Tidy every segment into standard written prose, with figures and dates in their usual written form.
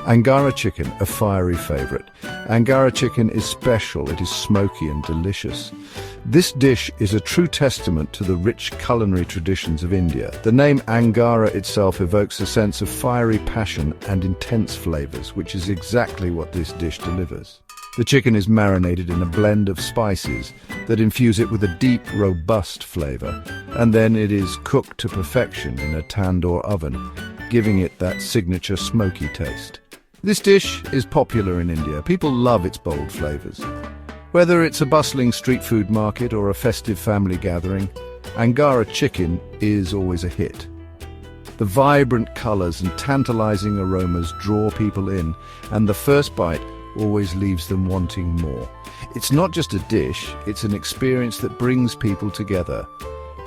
Angara chicken, a fiery favorite. Angara chicken is special, it is smoky and delicious. This dish is a true testament to the rich culinary traditions of India. The name Angara itself evokes a sense of fiery passion and intense flavors, which is exactly what this dish delivers. The chicken is marinated in a blend of spices that infuse it with a deep, robust flavor, and then it is cooked to perfection in a tandoor oven, giving it that signature smoky taste. This dish is popular in India. People love its bold flavors. Whether it's a bustling street food market or a festive family gathering, Angara chicken is always a hit. The vibrant colors and tantalizing aromas draw people in, and the first bite always leaves them wanting more. It's not just a dish, it's an experience that brings people together,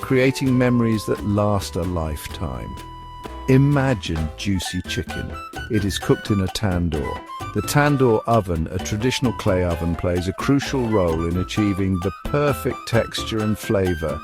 creating memories that last a lifetime. Imagine juicy chicken. It is cooked in a tandoor. The tandoor oven, a traditional clay oven, plays a crucial role in achieving the perfect texture and flavor.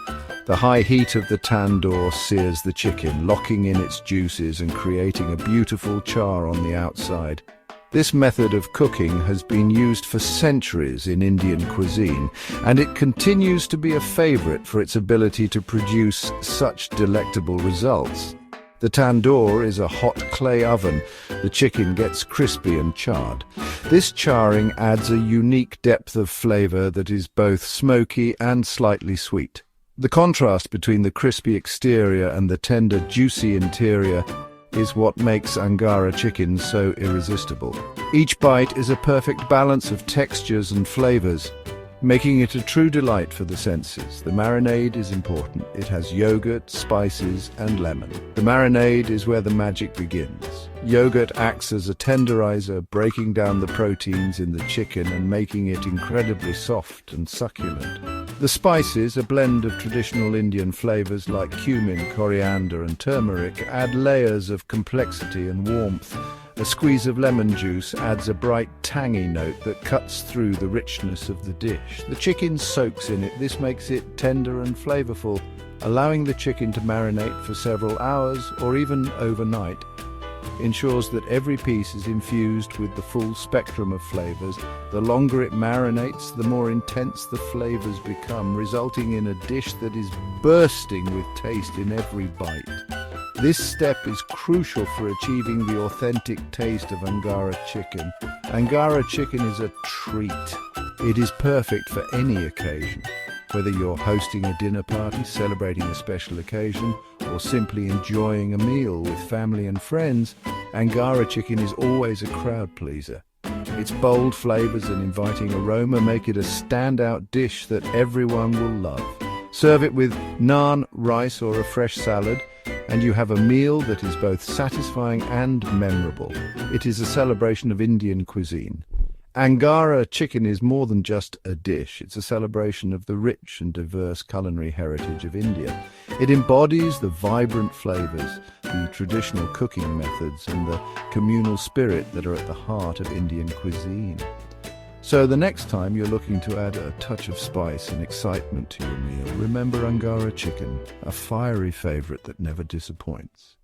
The high heat of the tandoor sears the chicken, locking in its juices and creating a beautiful char on the outside. This method of cooking has been used for centuries in Indian cuisine, and it continues to be a favorite for its ability to produce such delectable results. The tandoor is a hot clay oven. The chicken gets crispy and charred. This charring adds a unique depth of flavor that is both smoky and slightly sweet. The contrast between the crispy exterior and the tender, juicy interior is what makes Angara chicken so irresistible. Each bite is a perfect balance of textures and flavors, making it a true delight for the senses. The marinade is important. It has yogurt, spices, and lemon. The marinade is where the magic begins. Yogurt acts as a tenderizer, breaking down the proteins in the chicken and making it incredibly soft and succulent. The spices, a blend of traditional Indian flavors like cumin, coriander, and turmeric, add layers of complexity and warmth. A squeeze of lemon juice adds a bright, tangy note that cuts through the richness of the dish. The chicken soaks in it. This makes it tender and flavorful, allowing the chicken to marinate for several hours or even overnight. Ensures that every piece is infused with the full spectrum of flavors. The longer it marinates, the more intense the flavors become, resulting in a dish that is bursting with taste in every bite. This step is crucial for achieving the authentic taste of Angara chicken. Angara chicken is a treat. It is perfect for any occasion. Whether you're hosting a dinner party, celebrating a special occasion, or simply enjoying a meal with family and friends, Angara chicken is always a crowd pleaser. Its bold flavors and inviting aroma make it a standout dish that everyone will love. Serve it with naan, rice, or a fresh salad, and you have a meal that is both satisfying and memorable. It is a celebration of Indian cuisine. Angara chicken is more than just a dish. It's a celebration of the rich and diverse culinary heritage of India. It embodies the vibrant flavors, the traditional cooking methods, and the communal spirit that are at the heart of Indian cuisine. So the next time you're looking to add a touch of spice and excitement to your meal, remember Angara chicken, a fiery favorite that never disappoints.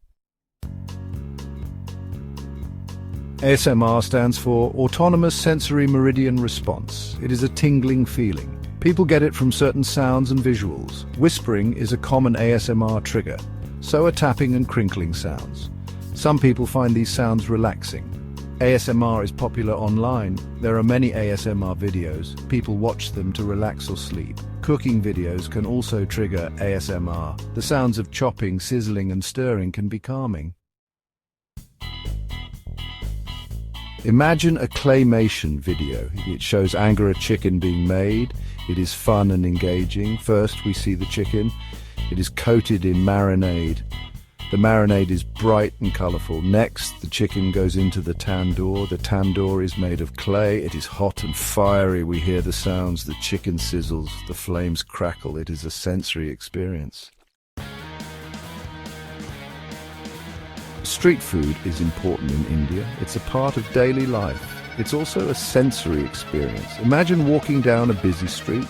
ASMR stands for Autonomous Sensory Meridian Response. It is a tingling feeling. People get it from certain sounds and visuals. Whispering is a common ASMR trigger, so are tapping and crinkling sounds. Some people find these sounds relaxing. ASMR is popular online. There are many ASMR videos. People watch them to relax or sleep. Cooking videos can also trigger ASMR. The sounds of chopping, sizzling, and stirring can be calming. Imagine a claymation video. It shows Angara chicken being made. It is fun and engaging. First, we see the chicken. It is coated in marinade. The marinade is bright and colorful. Next, the chicken goes into the tandoor. The tandoor is made of clay. It is hot and fiery. We hear the sounds. The chicken sizzles. The flames crackle. It is a sensory experience. Street food is important in India. It's a part of daily life. It's also a sensory experience. Imagine walking down a busy street.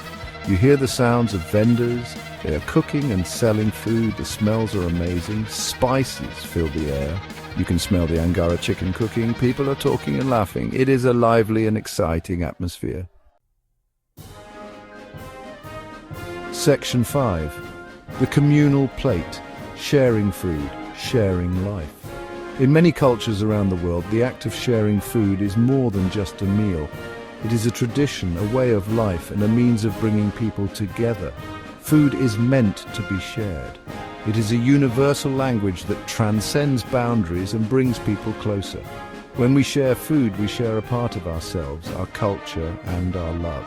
You hear the sounds of vendors. They are cooking and selling food. The smells are amazing. Spices fill the air. You can smell the Angara chicken cooking. People are talking and laughing. It is a lively and exciting atmosphere. Section 5. The communal plate. Sharing food, sharing life. In many cultures around the world, the act of sharing food is more than just a meal. It is a tradition, a way of life, and a means of bringing people together. Food is meant to be shared. It is a universal language that transcends boundaries and brings people closer. When we share food, we share a part of ourselves, our culture, and our love.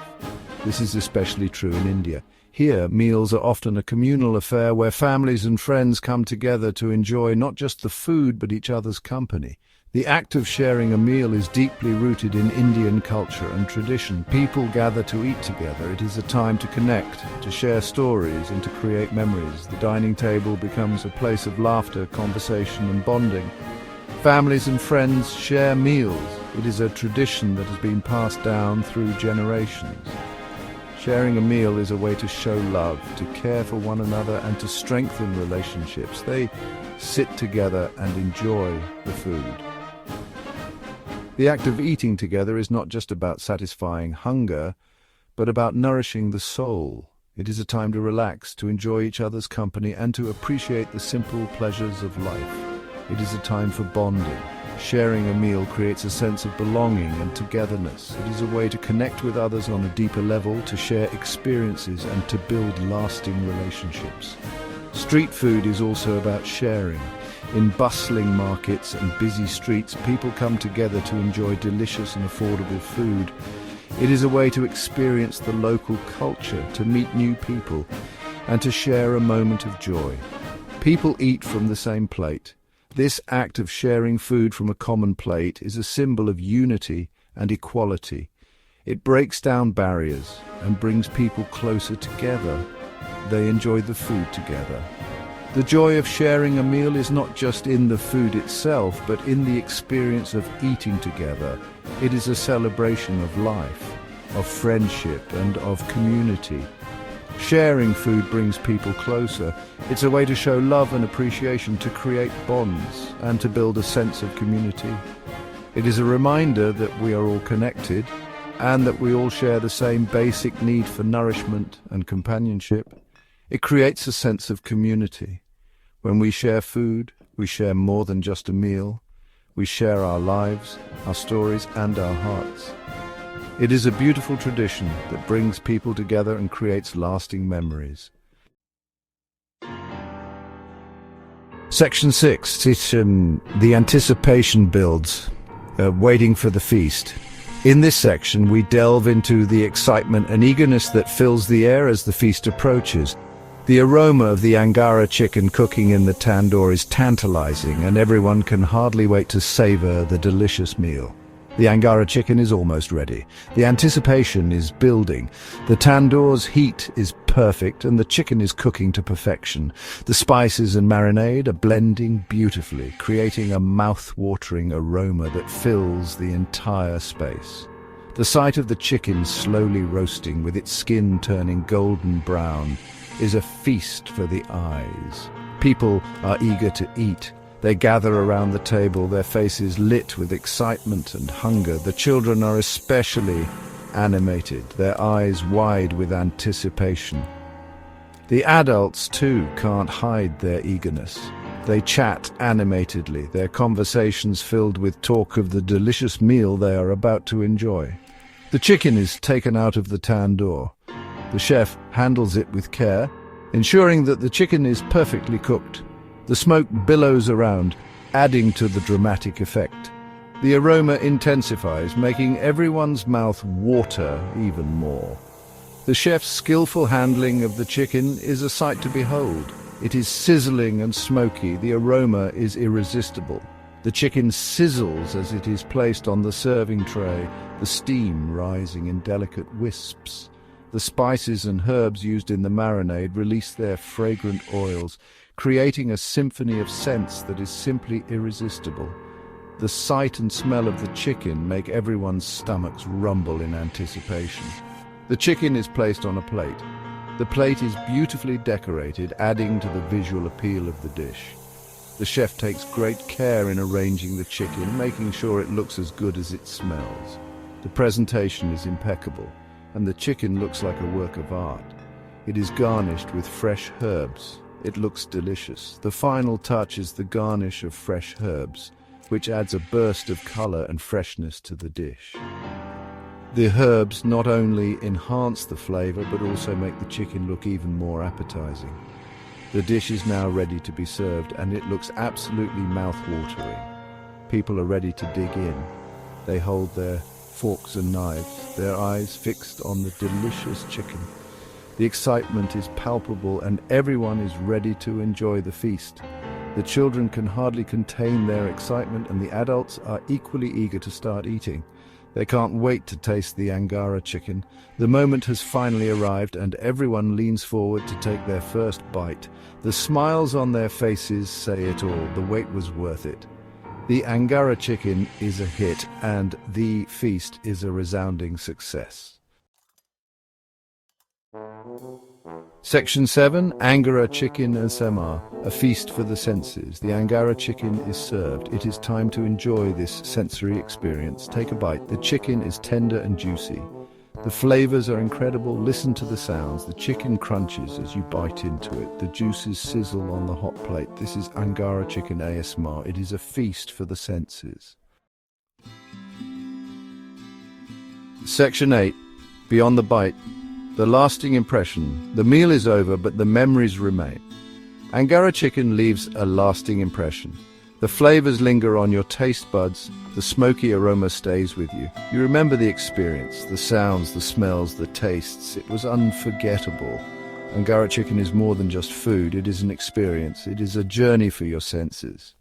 This is especially true in India. Here, meals are often a communal affair where families and friends come together to enjoy not just the food but each other's company. The act of sharing a meal is deeply rooted in Indian culture and tradition. People gather to eat together. It is a time to connect, to share stories, and to create memories. The dining table becomes a place of laughter, conversation, and bonding. Families and friends share meals. It is a tradition that has been passed down through generations. Sharing a meal is a way to show love, to care for one another, and to strengthen relationships. They sit together and enjoy the food. The act of eating together is not just about satisfying hunger, but about nourishing the soul. It is a time to relax, to enjoy each other's company, and to appreciate the simple pleasures of life. It is a time for bonding. Sharing a meal creates a sense of belonging and togetherness. It is a way to connect with others on a deeper level, to share experiences, and to build lasting relationships. Street food is also about sharing. In bustling markets and busy streets, people come together to enjoy delicious and affordable food. It is a way to experience the local culture, to meet new people, and to share a moment of joy. People eat from the same plate. This act of sharing food from a common plate is a symbol of unity and equality. It breaks down barriers and brings people closer together. They enjoy the food together. The joy of sharing a meal is not just in the food itself, but in the experience of eating together. It is a celebration of life, of friendship, and of community. Sharing food brings people closer. It's a way to show love and appreciation, to create bonds, and to build a sense of community. It is a reminder that we are all connected, and that we all share the same basic need for nourishment and companionship. It creates a sense of community. When we share food, we share more than just a meal. We share our lives, our stories, and our hearts. It is a beautiful tradition that brings people together and creates lasting memories. Section 6. The anticipation builds, waiting for the feast. In this section, we delve into the excitement and eagerness that fills the air as the feast approaches. The aroma of the Angara chicken cooking in the tandoor is tantalizing, and everyone can hardly wait to savor the delicious meal. The Angara chicken is almost ready. The anticipation is building. The tandoor's heat is perfect, and the chicken is cooking to perfection. The spices and marinade are blending beautifully, creating a mouth-watering aroma that fills the entire space. The sight of the chicken slowly roasting, with its skin turning golden brown, is a feast for the eyes. People are eager to eat. They gather around the table, their faces lit with excitement and hunger. The children are especially animated, their eyes wide with anticipation. The adults, too, can't hide their eagerness. They chat animatedly, their conversations filled with talk of the delicious meal they are about to enjoy. The chicken is taken out of the tandoor. The chef handles it with care, ensuring that the chicken is perfectly cooked. The smoke billows around, adding to the dramatic effect. The aroma intensifies, making everyone's mouth water even more. The chef's skillful handling of the chicken is a sight to behold. It is sizzling and smoky. The aroma is irresistible. The chicken sizzles as it is placed on the serving tray, the steam rising in delicate wisps. The spices and herbs used in the marinade release their fragrant oils, creating a symphony of scents that is simply irresistible. The sight and smell of the chicken make everyone's stomachs rumble in anticipation. The chicken is placed on a plate. The plate is beautifully decorated, adding to the visual appeal of the dish. The chef takes great care in arranging the chicken, making sure it looks as good as it smells. The presentation is impeccable, and the chicken looks like a work of art. It is garnished with fresh herbs. It looks delicious. The final touch is the garnish of fresh herbs, which adds a burst of color and freshness to the dish. The herbs not only enhance the flavor, but also make the chicken look even more appetizing. The dish is now ready to be served, and it looks absolutely mouth-watering. People are ready to dig in. They hold their forks and knives, their eyes fixed on the delicious chicken. The excitement is palpable, and everyone is ready to enjoy the feast. The children can hardly contain their excitement, and the adults are equally eager to start eating. They can't wait to taste the Angara chicken. The moment has finally arrived, and everyone leans forward to take their first bite. The smiles on their faces say it all. The wait was worth it. The Angara chicken is a hit, and the feast is a resounding success. Section 7. Angara chicken ASMR, a feast for the senses. The Angara chicken is served. It is time to enjoy this sensory experience. Take a bite. The chicken is tender and juicy. The flavors are incredible. Listen to the sounds. The chicken crunches as you bite into it. The juices sizzle on the hot plate. This is Angara chicken ASMR. It is a feast for the senses. Section 8. Beyond the bite. The lasting impression. The meal is over, but the memories remain. Angara chicken leaves a lasting impression. The flavors linger on your taste buds. The smoky aroma stays with you. You remember the experience, the sounds, the smells, the tastes. It was unforgettable. Angara chicken is more than just food. It is an experience. It is a journey for your senses.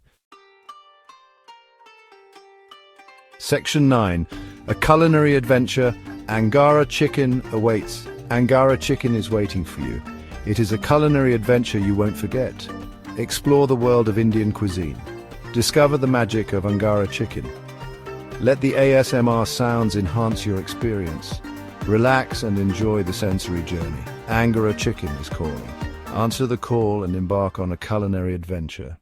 Section 9. A culinary adventure. Angara chicken awaits. Angara chicken is waiting for you. It is a culinary adventure you won't forget. Explore the world of Indian cuisine. Discover the magic of Angara chicken. Let the ASMR sounds enhance your experience. Relax and enjoy the sensory journey. Angara chicken is calling. Answer the call and embark on a culinary adventure.